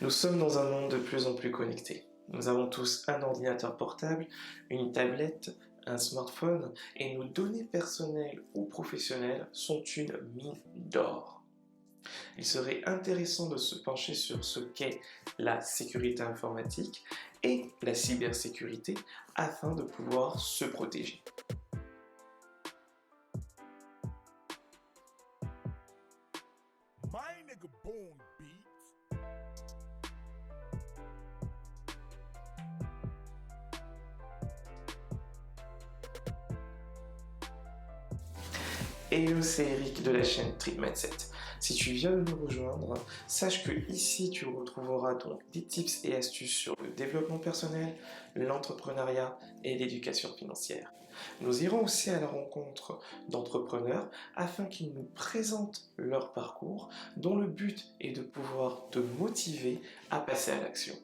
Nous sommes dans un monde de plus en plus connecté. Nous avons tous un ordinateur portable, une tablette, un smartphone et nos données personnelles ou professionnelles sont une mine d'or. Il serait intéressant de se pencher sur ce qu'est la sécurité informatique et la cybersécurité afin de pouvoir se protéger. My nigga Bone Beats. Hello, c'est Eric de la chaîne Trip Mindset. Si tu viens de nous rejoindre, sache que ici tu retrouveras donc des tips et astuces sur le développement personnel, l'entrepreneuriat et l'éducation financière. Nous irons aussi à la rencontre d'entrepreneurs afin qu'ils nous présentent leur parcours dont le but est de pouvoir te motiver à passer à l'action.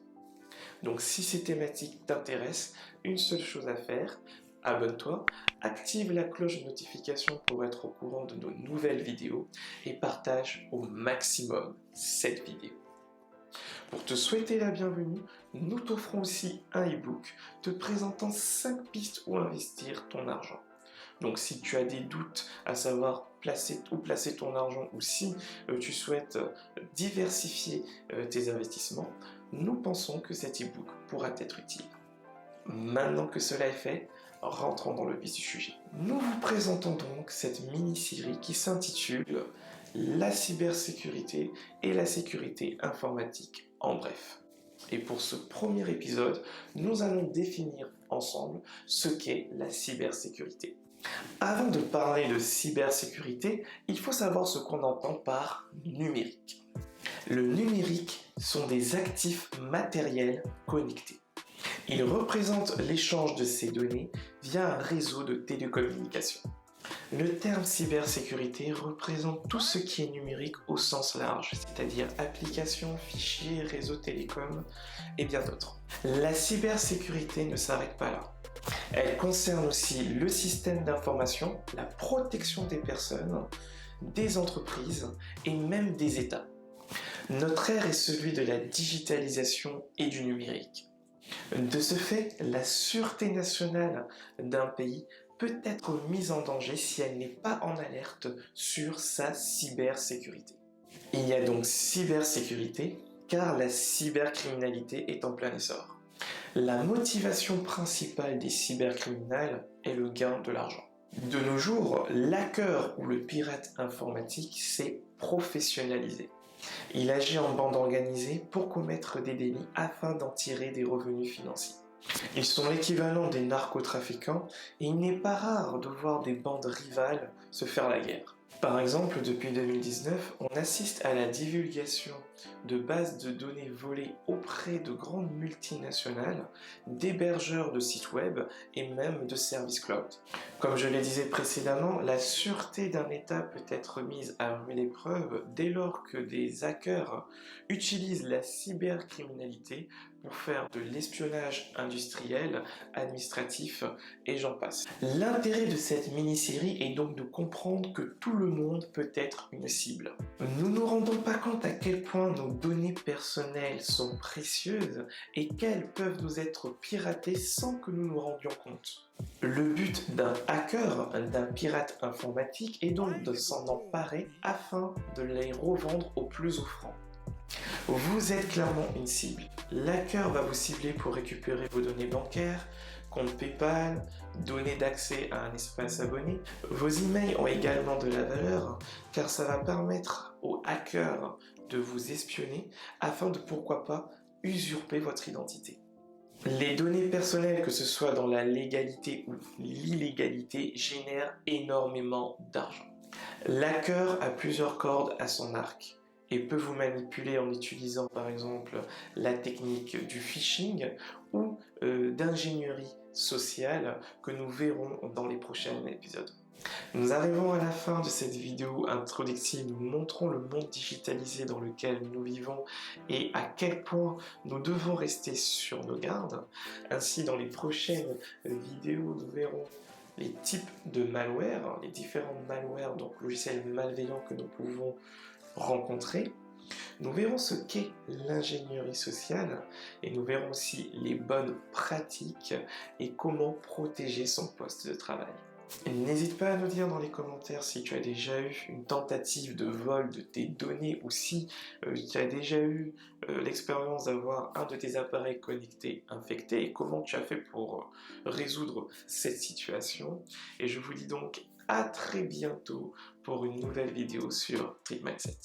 Donc si ces thématiques t'intéressent, une seule chose à faire, abonne-toi, active la cloche de notification pour être au courant de nos nouvelles vidéos et partage au maximum cette vidéo. Pour te souhaiter la bienvenue, nous t'offrons aussi un e-book te présentant 5 pistes où investir ton argent. Donc si tu as des doutes à savoir où placer ton argent ou si tu souhaites diversifier tes investissements, nous pensons que cet e-book pourra t'être utile. Maintenant que cela est fait, rentrons dans le vif du sujet. Nous vous présentons donc cette mini-série qui s'intitule « La cybersécurité et la sécurité informatique en bref ». Et pour ce premier épisode, nous allons définir ensemble ce qu'est la cybersécurité. Avant de parler de cybersécurité, il faut savoir ce qu'on entend par numérique. Le numérique sont des actifs matériels connectés. Il représente l'échange de ces données via un réseau de télécommunications. Le terme cybersécurité représente tout ce qui est numérique au sens large, c'est-à-dire applications, fichiers, réseaux télécoms et bien d'autres. La cybersécurité ne s'arrête pas là. Elle concerne aussi le système d'information, la protection des personnes, des entreprises et même des États. Notre ère est celui de la digitalisation et du numérique. De ce fait, la sûreté nationale d'un pays peut être mise en danger si elle n'est pas en alerte sur sa cybersécurité. Il y a donc cybersécurité car la cybercriminalité est en plein essor. La motivation principale des cybercriminels est le gain de l'argent. De nos jours, l'hacker ou le pirate informatique s'est professionnalisé. Il agit en bande organisée pour commettre des délits afin d'en tirer des revenus financiers. Ils sont l'équivalent des narcotrafiquants et il n'est pas rare de voir des bandes rivales se faire la guerre. Par exemple, depuis 2019, on assiste à la divulgation de bases de données volées auprès de grandes multinationales, d'hébergeurs de sites web et même de services cloud. Comme je le disais précédemment, la sûreté d'un État peut être mise à rude épreuve dès lors que des hackers utilisent la cybercriminalité pour faire de l'espionnage industriel, administratif et j'en passe. L'intérêt de cette mini-série est donc de comprendre que tout le monde peut être une cible. Nous ne nous rendons pas compte à quel point nos données personnelles sont précieuses et qu'elles peuvent nous être piratées sans que nous nous rendions compte. Le but d'un hacker, d'un pirate informatique est donc de s'en emparer afin de les revendre au plus offrant. Vous êtes clairement une cible. L'hacker va vous cibler pour récupérer vos données bancaires, compte PayPal, données d'accès à un espace abonné. Vos emails ont également de la valeur car ça va permettre aux hackers de vous espionner afin de pourquoi pas usurper votre identité. Les données personnelles, que ce soit dans la légalité ou l'illégalité, génèrent énormément d'argent. L'hacker a plusieurs cordes à son arc et peut vous manipuler en utilisant par exemple la technique du phishing ou d'ingénierie sociale que nous verrons dans les prochains épisodes. Nous arrivons à la fin de cette vidéo introductive, nous montrons le monde digitalisé dans lequel nous vivons et à quel point nous devons rester sur nos gardes. Ainsi, dans les prochaines vidéos, nous verrons les types de malware, les différents malwares, donc logiciels malveillants que nous pouvons rencontrer. Nous verrons ce qu'est l'ingénierie sociale et nous verrons aussi les bonnes pratiques et comment protéger son poste de travail. N'hésite pas à nous dire dans les commentaires si tu as déjà eu une tentative de vol de tes données ou si tu as déjà eu l'expérience d'avoir un de tes appareils connectés infecté et comment tu as fait pour résoudre cette situation. Et je vous dis donc à très bientôt pour une nouvelle vidéo sur Treat Mindset.